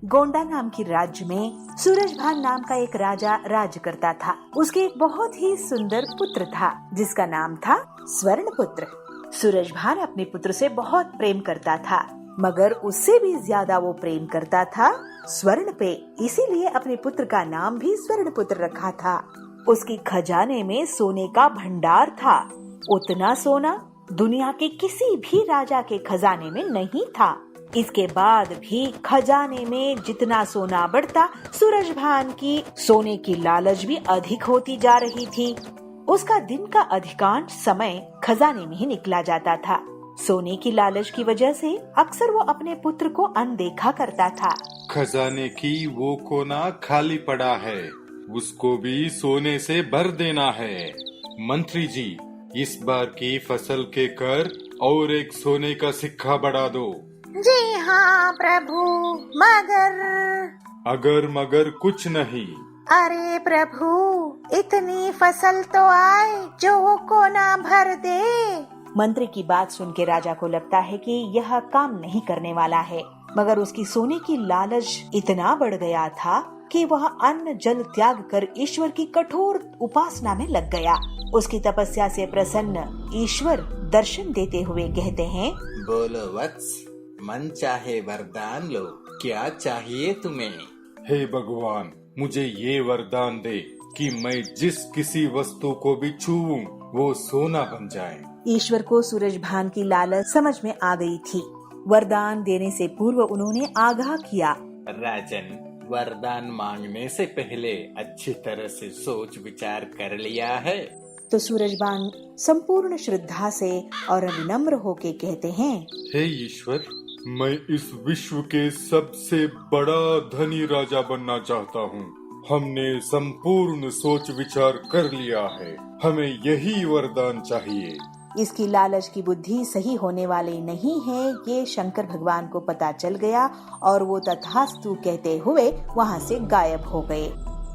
गोंडा नाम की राज्य में सूरजभान नाम का एक राजा राज करता था। उसके एक बहुत ही सुंदर पुत्र था जिसका नाम था स्वर्णपुत्र। सूरजभान अपने पुत्र से बहुत प्रेम करता था, मगर उससे भी ज्यादा वो प्रेम करता था स्वर्ण पे, इसीलिए अपने पुत्र का नाम भी स्वर्णपुत्र रखा था। उसकी खजाने में सोने का भंडार था। उतना सोना दुनिया के किसी भी राजा के खजाने में नहीं था। इसके बाद भी खजाने में जितना सोना बढ़ता, सूरजभान की सोने की लालच भी अधिक होती जा रही थी। उसका दिन का अधिकांश समय खजाने में ही निकला जाता था। सोने की लालच की वजह से अक्सर वो अपने पुत्र को अनदेखा करता था। खजाने की वो कोना खाली पड़ा है, उसको भी सोने से भर देना है। मंत्री जी, इस बार की फसल के कर और एक सोने का सिक्का बढ़ा दो। जी हाँ प्रभु, अगर मगर कुछ नहीं। अरे प्रभु, इतनी फसल तो आए जो वो कोना भर दे। मंत्री की बात सुन के राजा को लगता है कि यह काम नहीं करने वाला है, मगर उसकी सोने की लालच इतना बढ़ गया था कि वह अन्न जल त्याग कर ईश्वर की कठोर उपासना में लग गया। उसकी तपस्या से प्रसन्न ईश्वर दर्शन देते हुए कहते हैं, बोलो वत्स, मन चाहे वरदान लो, क्या चाहिए तुम्हें? हे भगवान, मुझे ये वरदान दे कि मैं जिस किसी वस्तु को भी छूऊं वो सोना बन जाए। ईश्वर को सूरजभान की लालच समझ में आ गई थी। वरदान देने से पूर्व उन्होंने आगाह किया, राजन, वरदान मांगने से पहले अच्छी तरह से सोच विचार कर लिया है? तो सूरजभान संपूर्ण श्रद्धा से और विनम्र होके कहते हैं, हे ईश्वर, मैं इस विश्व के सबसे बड़ा धनी राजा बनना चाहता हूँ। हमने संपूर्ण सोच विचार कर लिया है, हमें यही वरदान चाहिए। इसकी लालच की बुद्धि सही होने वाली नहीं है, ये शंकर भगवान को पता चल गया और वो तथास्तु कहते हुए वहाँ से गायब हो गए।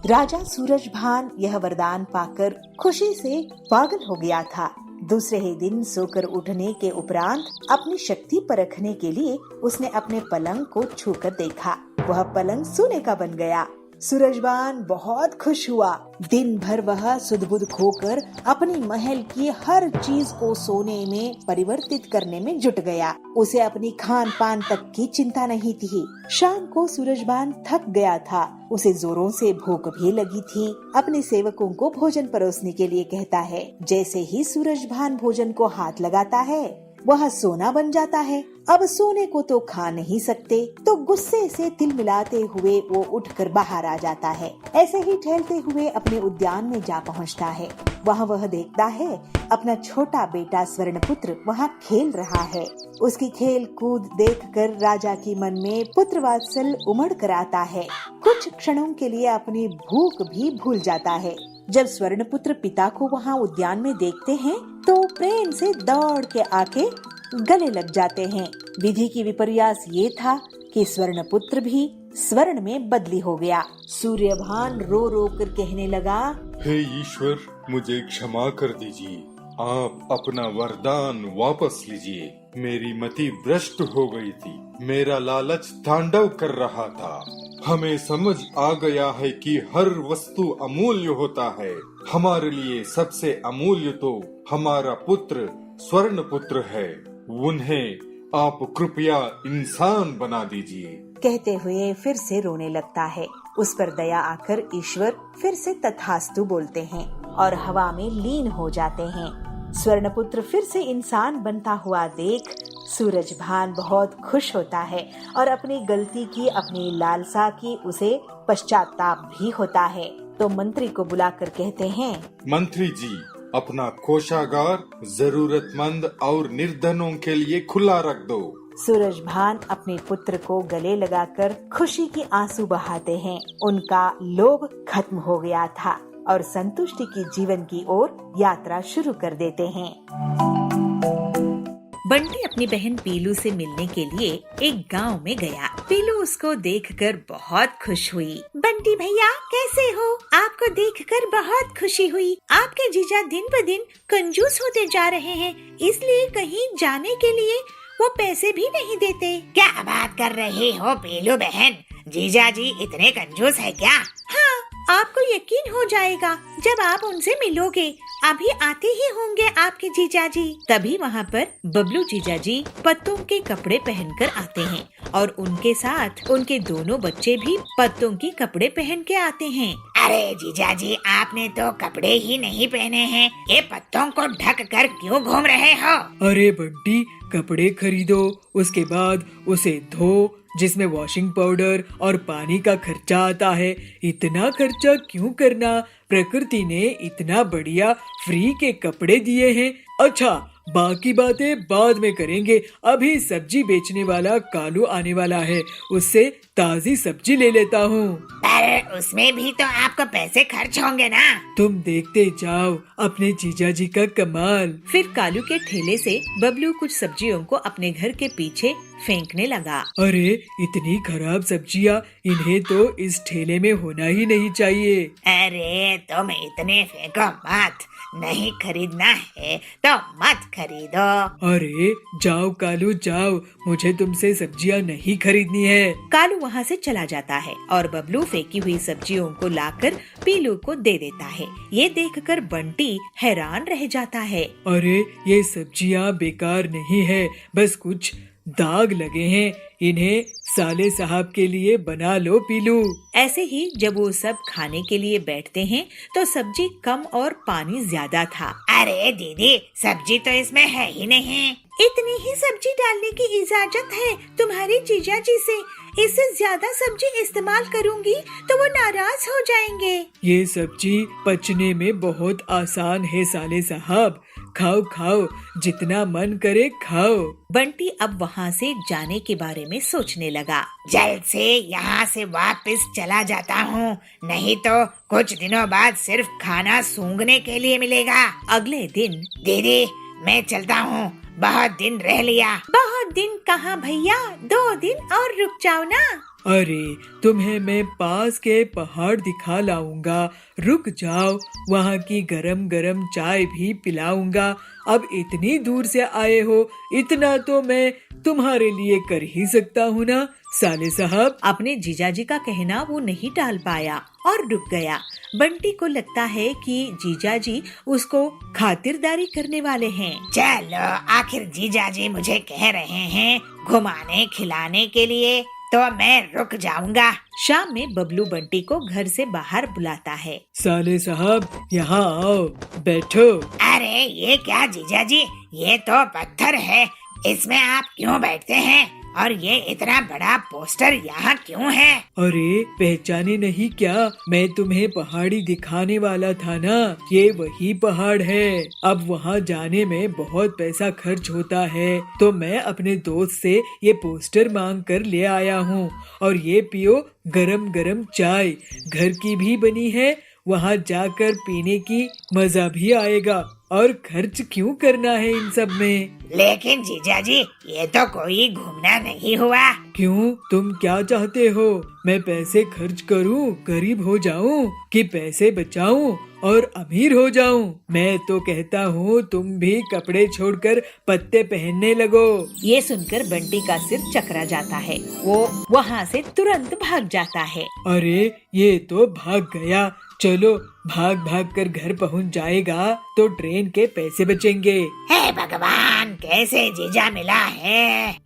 राजा सूरजभान यह वरदान पाकर खुशी से पागल हो गया था। दूसरे ही दिन सोकर उठने के उपरांत अपनी शक्ति परखने के लिए उसने अपने पलंग को छूकर देखा। वह पलंग सोने का बन गया। सूरजभान बहुत खुश हुआ। दिन भर वह सुध-बुध खोकर अपनी महल की हर चीज को सोने में परिवर्तित करने में जुट गया। उसे अपनी खान पान तक की चिंता नहीं थी। शाम को सूरजभान थक गया था। उसे जोरों से भूख भी लगी थी। अपने सेवकों को भोजन परोसने के लिए कहता है। जैसे ही सूरजभान भोजन को हाथ लगाता है, वह सोना बन जाता है। अब सोने को तो खा नहीं सकते, तो गुस्से से तिलमिलाते हुए वो उठकर बाहर आ जाता है। ऐसे ही टहलते हुए अपने उद्यान में जा पहुंचता है। वहाँ वह देखता है अपना छोटा बेटा स्वर्णपुत्र वहाँ खेल रहा है। उसकी खेल कूद देखकर राजा की मन में पुत्र वात्सल उमड़ कर आता है। कुछ क्षणों के लिए अपनी भूख भी भूल जाता है। जब स्वर्णपुत्र पिता को वहाँ उद्यान में देखते हैं तो प्रेम से दौड़ के आके गले लग जाते हैं। विधि की विपर्यास ये था कि स्वर्णपुत्र भी स्वर्ण में बदली हो गया। सूर्यभान रो रो कर कहने लगा, हे ईश्वर, मुझे क्षमा कर दीजिए। आप अपना वरदान वापस लीजिए। मेरी मति भ्रष्ट हो गई थी। मेरा लालच तांडव कर रहा था। हमें समझ आ गया है कि हर वस्तु अमूल्य होता है। हमारे लिए सबसे अमूल्य तो हमारा पुत्र स्वर्ण पुत्र है। उन्हें आप कृपया इंसान बना दीजिए। कहते हुए फिर से रोने लगता है। उस पर दया आकर ईश्वर फिर से तथास्तु बोलते हैं और हवा में लीन हो जाते हैं। स्वर्णपुत्र फिर से इंसान बनता हुआ देख सूरजभान बहुत खुश होता है और अपनी गलती की, अपनी लालसा की उसे पश्चाताप भी होता है। तो मंत्री को बुलाकर कहते हैं, मंत्री जी, अपना कोषागार जरूरतमंद और निर्धनों के लिए खुला रख दो। सूरजभान अपने पुत्र को गले लगाकर खुशी की आंसू बहाते हैं। उनका लोभ खत्म हो गया था और संतुष्टि की जीवन की ओर यात्रा शुरू कर देते हैं। बंटी अपनी बहन पीलू से मिलने के लिए एक गांव में गया। पीलू उसको देखकर बहुत खुश हुई। बंटी भैया, कैसे हो? आपको देखकर बहुत खुशी हुई। आपके जीजा दिन ब दिन कंजूस होते जा रहे हैं, इसलिए कहीं जाने के लिए वो पैसे भी नहीं देते। क्या बात कर रही हो पीलू बहन, जीजा जी इतने कंजूस है क्या? हाँ, आपको यकीन हो जाएगा जब आप उनसे मिलोगे। अभी आते ही होंगे आपके जीजा जी। तभी वहाँ पर बबलू जीजा जी पत्तों के कपड़े पहनकर आते हैं और उनके साथ उनके दोनों बच्चे भी पत्तों के कपड़े पहन के आते हैं। अरे जीजा जी, आपने तो कपड़े ही नहीं पहने हैं, ये पत्तों को ढक कर क्यों घूम रहे हो? अरे बंटी, कपड़े खरीदो, उसके बाद उसे धो, जिसमें वॉशिंग पाउडर और पानी का खर्चा आता है। इतना खर्चा क्यों करना? प्रकृति ने इतना बढ़िया फ्री के कपड़े दिए हैं। अच्छा, बाकी बातें बाद में करेंगे। अभी सब्जी बेचने वाला कालू आने वाला है, उससे ताजी सब्जी ले लेता हूँ। पर उसमें भी तो आपको पैसे खर्च होंगे ना? तुम देखते जाओ अपने जीजा जी का कमाल। फिर कालू के ठेले से बबलू कुछ सब्जियों को अपने घर के पीछे फेंकने लगा। अरे इतनी खराब सब्जियाँ, इन्हें तो इस ठेले में होना ही नहीं चाहिए। अरे तुम इतने फेंको मत, नहीं खरीदना है तो मत खरीदो। अरे जाओ कालू जाओ, मुझे तुमसे सब्जियाँ नहीं खरीदनी है। कालू वहाँ से चला जाता है और बबलू फेंकी हुई सब्जियों को लाकर पीलू को दे देता है। ये देखकर बंटी हैरान रह जाता है। अरे ये सब्जियाँ बेकार नहीं है, बस कुछ दाग लगे हैं, इन्हें साले साहब के लिए बना लो पीलू। ऐसे ही जब वो सब खाने के लिए बैठते हैं तो सब्जी कम और पानी ज्यादा था। अरे दीदी, सब्जी तो इसमें है ही नहीं। इतनी ही सब्जी डालने की इजाजत है तुम्हारे जीजा जी से। इससे ज्यादा सब्जी इस्तेमाल करूंगी तो वो नाराज हो जाएंगे। ये सब्जी पचने में बहुत आसान है साले साहब, खाओ खाओ, जितना मन करे खाओ। बंटी अब वहाँ से जाने के बारे में सोचने लगा। जल्द से यहाँ से वापस चला जाता हूँ, नहीं तो कुछ दिनों बाद सिर्फ खाना सूंघने के लिए मिलेगा। अगले दिन, दीदी मैं चलता हूँ, बहुत दिन रह लिया। बहुत दिन कहाँ भैया, 2 दिन और रुक जाओ ना। अरे तुम्हें मैं पास के पहाड़ दिखा लाऊंगा, रुक जाओ, वहाँ की गरम गरम चाय भी पिलाऊंगा। अब इतनी दूर से आए हो, इतना तो मैं तुम्हारे लिए कर ही सकता हूँ ना साले साहब। अपने जीजाजी का कहना वो नहीं टाल पाया और रुक गया। बंटी को लगता है कि जीजाजी उसको खातिरदारी करने वाले हैं। चलो, आखिर जीजाजी मुझे कह रहे हैं घुमाने खिलाने के लिए, तो मैं रुक जाऊंगा। शाम में बबलू बंटी को घर से बाहर बुलाता है। साले साहब यहाँ आओ, बैठो। अरे ये क्या जीजाजी, ये तो पत्थर है, इसमें आप क्यों बैठते हैं? और ये इतना बड़ा पोस्टर यहाँ क्यों है? अरे पहचाने नहीं क्या, मैं तुम्हें पहाड़ी दिखाने वाला था ना, ये वही पहाड़ है। अब वहाँ जाने में बहुत पैसा खर्च होता है, तो मैं अपने दोस्त से ये पोस्टर मांग कर ले आया हूँ। और ये पियो गरम गरम चाय, घर की भी बनी है, वहाँ जाकर पीने की मजा भी आएगा। और खर्च क्यों करना है इन सब में? लेकिन जीजाजी, ये तो कोई घूमना नहीं हुआ। क्यों, तुम क्या चाहते हो? मैं पैसे खर्च करूं, गरीब हो जाऊं, कि पैसे बचाऊं और अमीर हो जाऊं? मैं तो कहता हूँ तुम भी कपड़े छोड़कर पत्ते पहनने लगो। ये सुनकर बंटी का सिर चकरा जाता है, वो वहाँ से तुरंत भाग जाता है। अरे ये तो भाग गया, चलो भाग भाग कर घर पहुँच जाएगा तो ट्रेन के पैसे बचेंगे। हे भगवान, कैसे जीजा मिला है?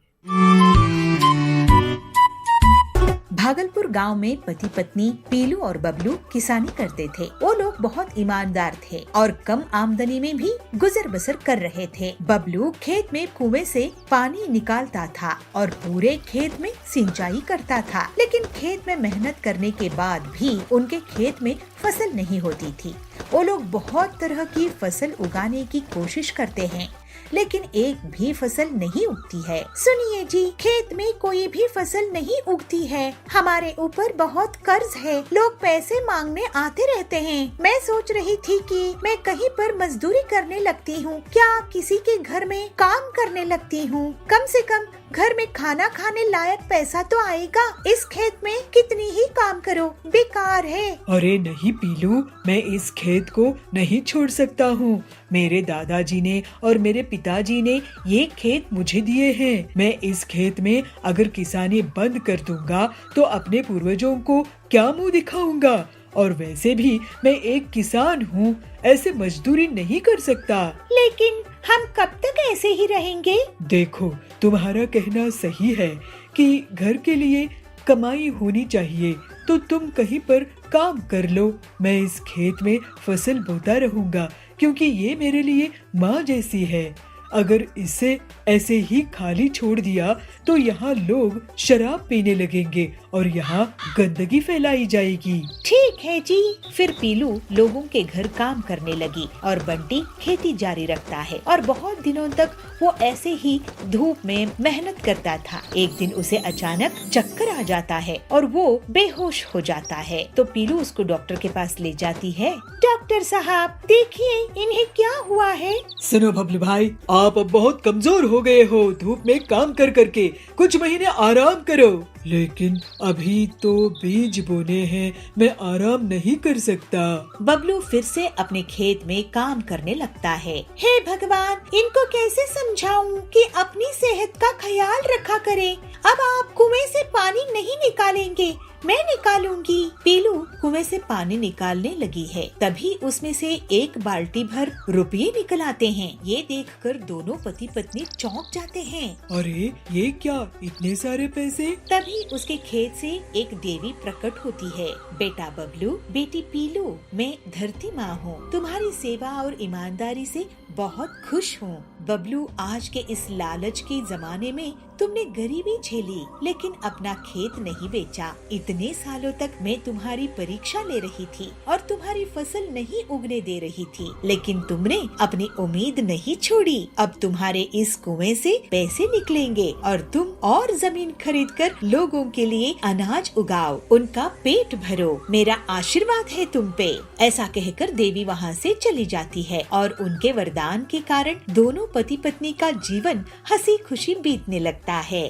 भागलपुर गांव में पति पत्नी पीलू और बबलू किसानी करते थे। वो लोग बहुत ईमानदार थे और कम आमदनी में भी गुजर बसर कर रहे थे। बबलू खेत में कुएं से पानी निकालता था और पूरे खेत में सिंचाई करता था, लेकिन खेत में मेहनत करने के बाद भी उनके खेत में फसल नहीं होती थी। वो लोग बहुत तरह की फसल उगाने की कोशिश करते हैं, लेकिन एक भी फसल नहीं उगती है। सुनिए जी, खेत में कोई भी फसल नहीं उगती है। हमारे ऊपर बहुत कर्ज है, लोग पैसे मांगने आते रहते हैं। मैं सोच रही थी कि मैं कहीं पर मजदूरी करने लगती हूँ, क्या किसी के घर में काम करने लगती हूँ, कम से कम घर में खाना खाने लायक पैसा तो आएगा। इस खेत में कितनी ही काम करो, बेकार है। अरे नहीं पीलू, मैं इस खेत को नहीं छोड़ सकता हूँ। मेरे दादाजी ने और मेरे पिताजी ने ये खेत मुझे दिए हैं। मैं इस खेत में अगर किसानी बंद कर दूंगा तो अपने पूर्वजों को क्या मुंह दिखाऊंगा? और वैसे भी मैं एक किसान हूँ, ऐसे मजदूरी नहीं कर सकता। लेकिन हम कब तक ऐसे ही रहेंगे? देखो, तुम्हारा कहना सही है कि घर के लिए कमाई होनी चाहिए, तो तुम कहीं पर काम कर लो। मैं इस खेत में फसल बोता रहूंगा क्योंकि ये मेरे लिए माँ जैसी है। अगर इसे ऐसे ही खाली छोड़ दिया तो यहाँ लोग शराब पीने लगेंगे और यहाँ गंदगी फैलाई जाएगी। ठीक है जी। फिर पीलू लोगों के घर काम करने लगी और बंटी खेती जारी रखता है और बहुत दिनों तक वो ऐसे ही धूप में मेहनत करता था। एक दिन उसे अचानक चक्कर आ जाता है और वो बेहोश हो जाता है। तो पीलू उसको डॉक्टर के पास ले जाती है। डॉक्टर साहब देखिए, इन्हें क्या हुआ है? सुनो बबलू भाई, आप अब बहुत कमजोर हो गए हो धूप में काम कर करके। कुछ महीने आराम करो। लेकिन अभी तो बीज बोने हैं, मैं आराम नहीं कर सकता। बबलू फिर से अपने खेत में काम करने लगता है। हे भगवान, इनको कैसे समझाऊं कि अपनी सेहत का ख्याल रखा करें। अब आप कुएं से पानी नहीं निकालेंगे, मैं निकालूंगी। पीलू कुएं से पानी निकालने लगी है। तभी उसमें से एक बाल्टी भर रुपये निकल आते हैं। ये देखकर दोनों पति पत्नी चौंक जाते हैं। अरे ये क्या, इतने सारे पैसे? तभी उसके खेत से एक देवी प्रकट होती है। बेटा बबलू, बेटी पीलू, मैं धरती माँ हूँ। तुम्हारी सेवा और ईमानदारी से बहुत खुश हूँ। बबलू, आज के इस लालच के जमाने में तुमने गरीबी झेली लेकिन अपना खेत नहीं बेचा। इतने सालों तक मैं तुम्हारी परीक्षा ले रही थी और तुम्हारी फसल नहीं उगने दे रही थी, लेकिन तुमने अपनी उम्मीद नहीं छोड़ी। अब तुम्हारे इस कुएं से पैसे निकलेंगे और तुम और जमीन खरीदकर लोगों के लिए अनाज उगाओ, उनका पेट भरो। मेरा आशीर्वाद है तुम पे। ऐसा कहकर देवी वहाँ से चली जाती है और उनके वरदान के कारण दोनों पति पत्नी का जीवन हंसी खुशी बीतने लगता है।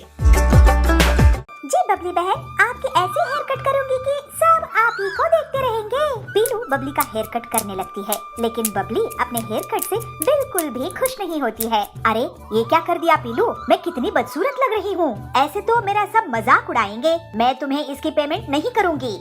जी बबली बहन, आपकी ऐसी हेयर कट करूंगी कि सब आप ही को देखते रहेंगे। पीलू बबली का हेयर कट करने लगती है, लेकिन बबली अपने हेयर कट से बिल्कुल भी खुश नहीं होती है। अरे ये क्या कर दिया पीलू, मैं कितनी बदसूरत लग रही हूँ। ऐसे तो मेरा सब मजाक उड़ाएंगे, मैं तुम्हें इसकी पेमेंट नहीं करूँगी।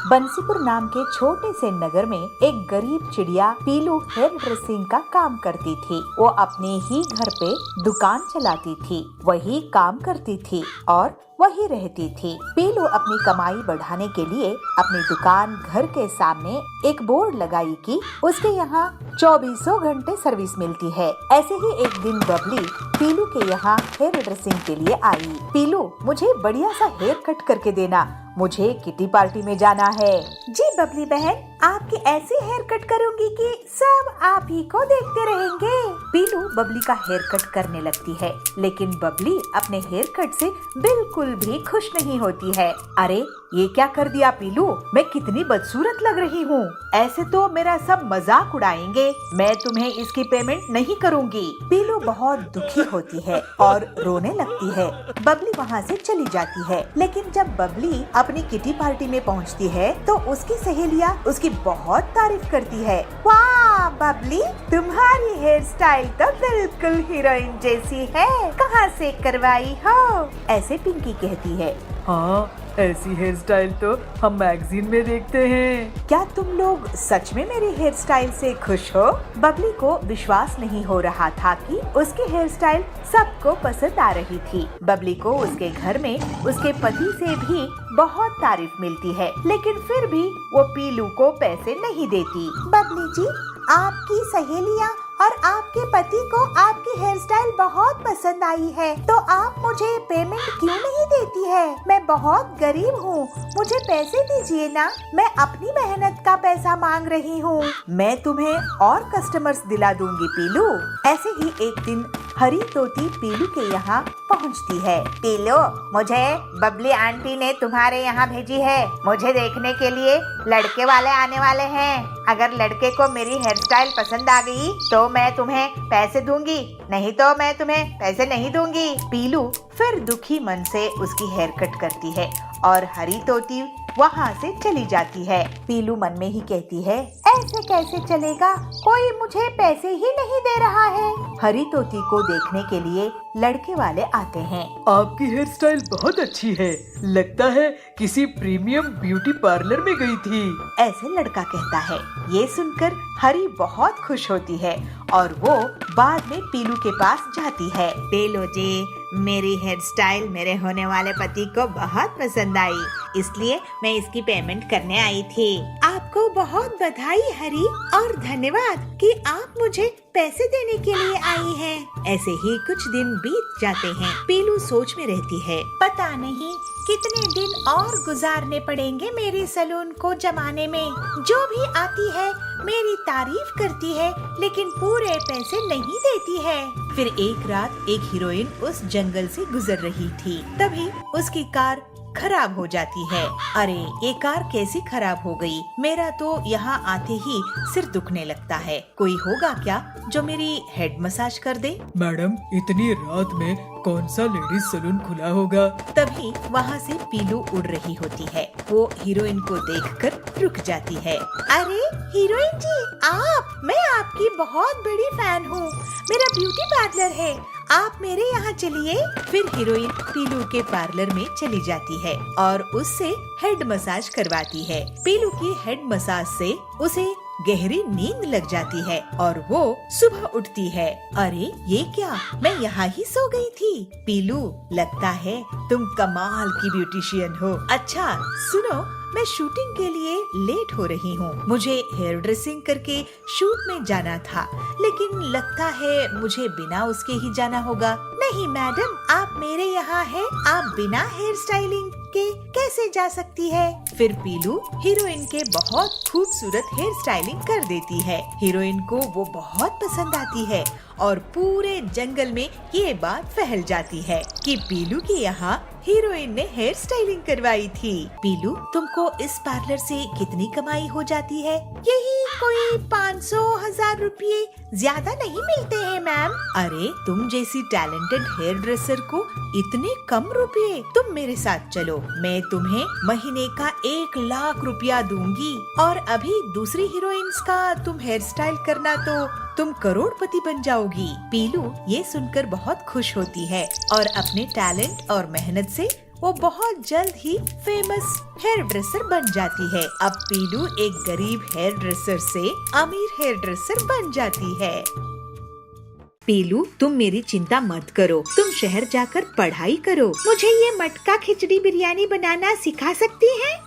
बंसीपुर नाम के छोटे से नगर में एक गरीब चिड़िया पीलू हेयर ड्रेसिंग का काम करती थी। वो अपने ही घर पे दुकान चलाती थी, वही काम करती थी और वही रहती थी। पीलू अपनी कमाई बढ़ाने के लिए अपनी दुकान घर के सामने एक बोर्ड लगाई कि उसके यहाँ 24 घंटे सर्विस मिलती है। ऐसे ही एक दिन बबली पीलू के यहाँ हेयर ड्रेसिंग के लिए आई। पीलू, मुझे बढ़िया सा हेयर कट करके देना, मुझे किटी पार्टी में जाना है। जी बबली बहन, आपकी ऐसी हेयर कट करूंगी कि सब आप ही को देखते रहेंगे। पीलू बबली का हेयर कट करने लगती है, लेकिन बबली अपने हेयर कट से बिल्कुल भी खुश नहीं होती है। अरे ये क्या कर दिया पीलू, मैं कितनी बदसूरत लग रही हूँ। ऐसे तो मेरा सब मजाक उड़ाएंगे, मैं तुम्हें इसकी पेमेंट नहीं करूँगी। पीलू बहुत दुखी होती है और रोने लगती है। बबली वहाँ से चली जाती है, लेकिन जब बबली अपनी किटी पार्टी में पहुँचती है तो उसकी सहेलियाँ उसकी बहुत तारीफ करती है। वाह बबली, तुम्हारी हेयर स्टाइल तो बिल्कुल हीरोइन जैसी है, कहाँ से करवाई हो? ऐसे पिंकी कहती है। हाँ, ऐसी हेयर स्टाइल तो हम मैगजीन में देखते हैं। क्या तुम लोग सच में मेरी हेयर स्टाइल से खुश हो? बबली को विश्वास नहीं हो रहा था कि उसकी हेयर स्टाइल सबको पसंद आ रही थी। बबली को उसके घर में उसके पति से भी बहुत तारीफ मिलती है, लेकिन फिर भी वो पीलू को पैसे नहीं देती। बबली जी, आपकी सहेलियाँ और आपके पति को आपकी हेयर स्टाइल बहुत पसंद आई है, तो आप मुझे पेमेंट क्यों नहीं देती है? मैं बहुत गरीब हूँ, मुझे पैसे दीजिए ना, मैं अपनी मेहनत का पैसा मांग रही हूँ। मैं तुम्हें और कस्टमर्स दिला दूंगी पीलू। ऐसे ही एक दिन हरी तोती पीलू के यहाँ पहुँचती है। पीलू, मुझे बबली आंटी ने तुम्हारे यहाँ भेजी है, मुझे देखने के लिए लड़के वाले आने वाले हैं। अगर लड़के को मेरी हेयर स्टाइल पसंद आ गई तो मैं तुम्हें पैसे दूंगी, नहीं तो मैं तुम्हें पैसे नहीं दूंगी। पीलू फिर दुखी मन से उसकी हेयर कट करती है और हरी तोती वहाँ से चली जाती है। पीलू मन में ही कहती है, ऐसे कैसे चलेगा, कोई मुझे पैसे ही नहीं दे रहा है। हरी तोती को देखने के लिए लड़के वाले आते हैं। आपकी हेयर स्टाइल बहुत अच्छी है, लगता है किसी प्रीमियम ब्यूटी पार्लर में गई थी। ऐसे लड़का कहता है। ये सुनकर हरी बहुत खुश होती है और वो बाद में पीलू के पास जाती है। पीलू जी, मेरी हेयर स्टाइल मेरे होने वाले पति को बहुत पसंद आई, इसलिए मैं इसकी पेमेंट करने आई थी। आपको बहुत बधाई हरी, और धन्यवाद कि आप मुझे पैसे देने के लिए आई हैं। ऐसे ही कुछ दिन बीत जाते हैं। पीलू सोच में रहती है, पता नहीं कितने दिन और गुजारने पड़ेंगे मेरे सैलून को जमाने में। जो भी आती है मेरी तारीफ करती है, लेकिन पूरे पैसे नहीं देती है। फिर एक रात एक हीरोइन उस जंगल से गुजर रही थी, तभी उसकी कार खराब हो जाती है। अरे ये कार कैसी खराब हो गई, मेरा तो यहाँ आते ही सिर दुखने लगता है। कोई होगा क्या जो मेरी हेड मसाज कर दे? मैडम, इतनी रात में कौन सा लेडीज सैलून खुला होगा? तभी वहाँ से पीलू उड़ रही होती है। वो हीरोइन को देखकर रुक जाती है। अरे हीरोइन जी, मैं आपकी बहुत बड़ी फैन हूँ। मेरा ब्यूटी पार्लर है, आप मेरे यहाँ चलिए। फिर हीरोइन पीलू के पार्लर में चली जाती है और उससे हेड मसाज करवाती है। पीलू की हेड मसाज से उसे गहरी नींद लग जाती है और वो सुबह उठती है। अरे ये क्या, मैं यहाँ ही सो गई थी। पीलू, लगता है तुम कमाल की ब्यूटिशियन हो। अच्छा सुनो, मैं शूटिंग के लिए लेट हो रही हूँ। मुझे हेयर ड्रेसिंग करके शूट में जाना था, लेकिन लगता है मुझे बिना उसके ही जाना होगा। नहीं मैडम, आप मेरे यहाँ हैं, आप बिना हेयर स्टाइलिंग के कैसे जा सकती है? फिर पीलू हीरोइन के बहुत खूबसूरत हेयर स्टाइलिंग कर देती है। हीरोइन को वो बहुत पसंद आती है और पूरे जंगल में ये बात फैल जाती है कि पीलू के यहाँ हीरोइन ने हेयर स्टाइलिंग करवाई थी। पीलू, तुमको इस पार्लर से कितनी कमाई हो जाती है? यही कोई 500,000 रुपये, ज्यादा नहीं मिलते हैं मैम। अरे तुम जैसी टैलेंटेड हेयर ड्रेसर को इतने कम रुपये? तुम मेरे साथ चलो, मैं तुम्हें महीने का 1 लाख रुपया दूंगी और अभी दूसरी हीरोइंस का तुम हेयर स्टाइल करना तो तुम करोड़पति बन जाओगी। पीलू ये सुनकर बहुत खुश होती है और अपने टैलेंट और मेहनत से वो बहुत जल्द ही फेमस हेयर ड्रेसर बन जाती है। अब पीलू एक गरीब हेयर ड्रेसर से अमीर हेयर ड्रेसर बन जाती है। पीलू, तुम मेरी चिंता मत करो, तुम शहर जाकर पढ़ाई करो। मुझे ये मटका खिचड़ी बिरयानी बनाना सिखा सकती हैं?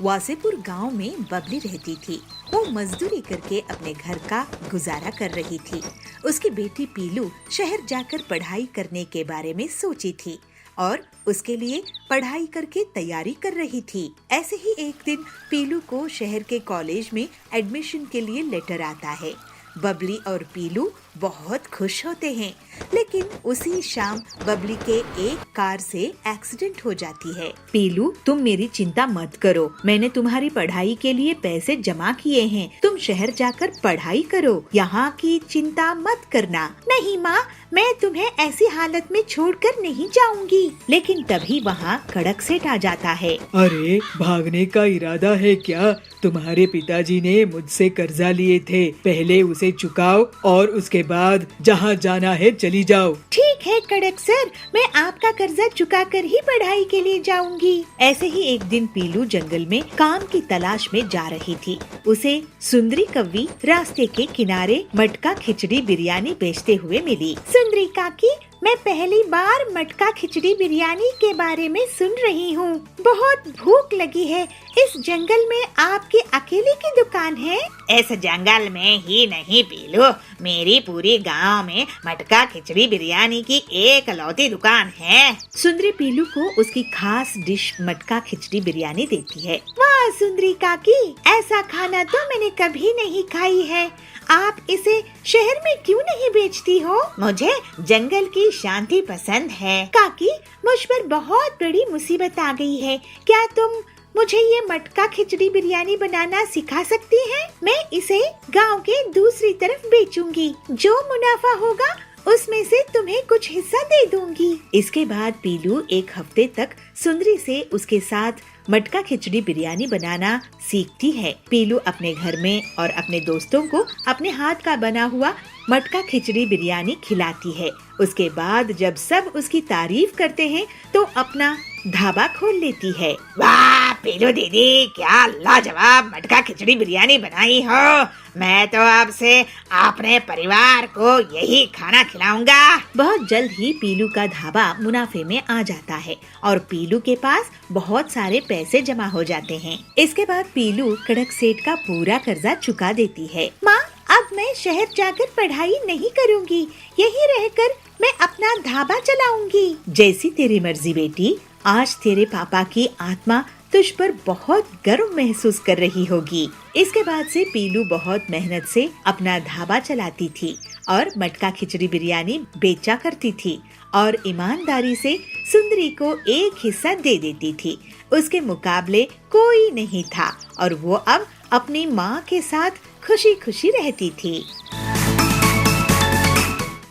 वासेपुर गांव में बबली रहती थी। वो मजदूरी करके अपने घर का गुजारा कर रही थी। उसकी बेटी पीलू शहर जाकर पढ़ाई करने के बारे में सोची थी और उसके लिए पढ़ाई करके तैयारी कर रही थी। ऐसे ही एक दिन पीलू को शहर के कॉलेज में एडमिशन के लिए लेटर आता है। बबली और पीलू बहुत खुश होते हैं, लेकिन उसी शाम बबली के एक कार से एक्सीडेंट हो जाती है। पीलू, तुम मेरी चिंता मत करो, मैंने तुम्हारी पढ़ाई के लिए पैसे जमा किए हैं। तुम शहर जाकर पढ़ाई करो, यहाँ की चिंता मत करना। नहीं माँ, मैं तुम्हें ऐसी हालत में छोड़कर नहीं जाऊंगी। लेकिन तभी वहाँ कड़क सेठ आ जाता है। अरे, भागने का इरादा है क्या? तुम्हारे पिताजी ने मुझसे कर्जा लिए थे, पहले उसे चुकाओ और उसके बाद जहाँ जाना है चली जाओ। ठीक है कड़क सर, मैं आपका कर्जा चुका कर ही पढ़ाई के लिए जाऊंगी। ऐसे ही एक दिन पीलू जंगल में काम की तलाश में जा रही थी। उसे सुंदरी कव्वी रास्ते के किनारे मटका खिचड़ी बिरयानी बेचते हुए मिली। सुंदरी काकी, मैं पहली बार मटका खिचड़ी बिरयानी के बारे में सुन रही हूँ। बहुत भूख लगी है। इस जंगल में आपकी अकेले की दुकान है? इस जंगल में ही नहीं पीलू, मेरी पूरी गांव में मटका खिचड़ी बिरयानी की एक लौती दुकान है। सुंदरी पीलू को उसकी खास डिश मटका खिचड़ी बिरयानी देती है। वाह सुंदरी काकी, ऐसा खाना तो मैंने कभी नहीं खाई है। आप इसे शहर में क्यों नहीं बेचती हो? मुझे जंगल की शांति पसंद है। काकी, मुझ पर बहुत बड़ी मुसीबत आ गई है। क्या तुम मुझे ये मटका खिचड़ी बिरयानी बनाना सिखा सकती हैं? मैं इसे गांव के दूसरी तरफ बेचूंगी। जो मुनाफा होगा उसमें से तुम्हें कुछ हिस्सा दे दूंगी। इसके बाद पीलू एक हफ्ते तक सुंदरी से उसके साथ मटका खिचड़ी बिरयानी बनाना सीखती है। पीलू अपने घर में और अपने दोस्तों को अपने हाथ का बना हुआ मटका खिचड़ी बिरयानी खिलाती है। उसके बाद जब सब उसकी तारीफ करते हैं तो अपना ढाबा खोल लेती है। वाह पीलू दीदी, क्या लाजवाब मटका खिचड़ी बिरयानी बनाई हो। मैं तो अब से अपने परिवार को यही खाना खिलाऊंगा। बहुत जल्द ही पीलू का ढाबा मुनाफे में आ जाता है और पीलू के पास बहुत सारे पैसे जमा हो जाते हैं। इसके बाद पीलू कड़क सेठ का पूरा कर्जा चुका देती है। माँ, अब मैं शहर जाकर पढ़ाई नहीं करूँगी, यहीं रहकर मैं अपना ढाबा चलाऊंगी। जैसी तेरी मर्जी बेटी, आज तेरे पापा की आत्मा तुझ पर बहुत गर्व महसूस कर रही होगी। इसके बाद से पीलू बहुत मेहनत से अपना ढाबा चलाती थी और मटका खिचड़ी बिरयानी बेचा करती थी और ईमानदारी से सुंदरी को एक हिस्सा दे देती थी। उसके मुकाबले कोई नहीं था और वो अब अपनी माँ के साथ खुशी खुशी रहती थी।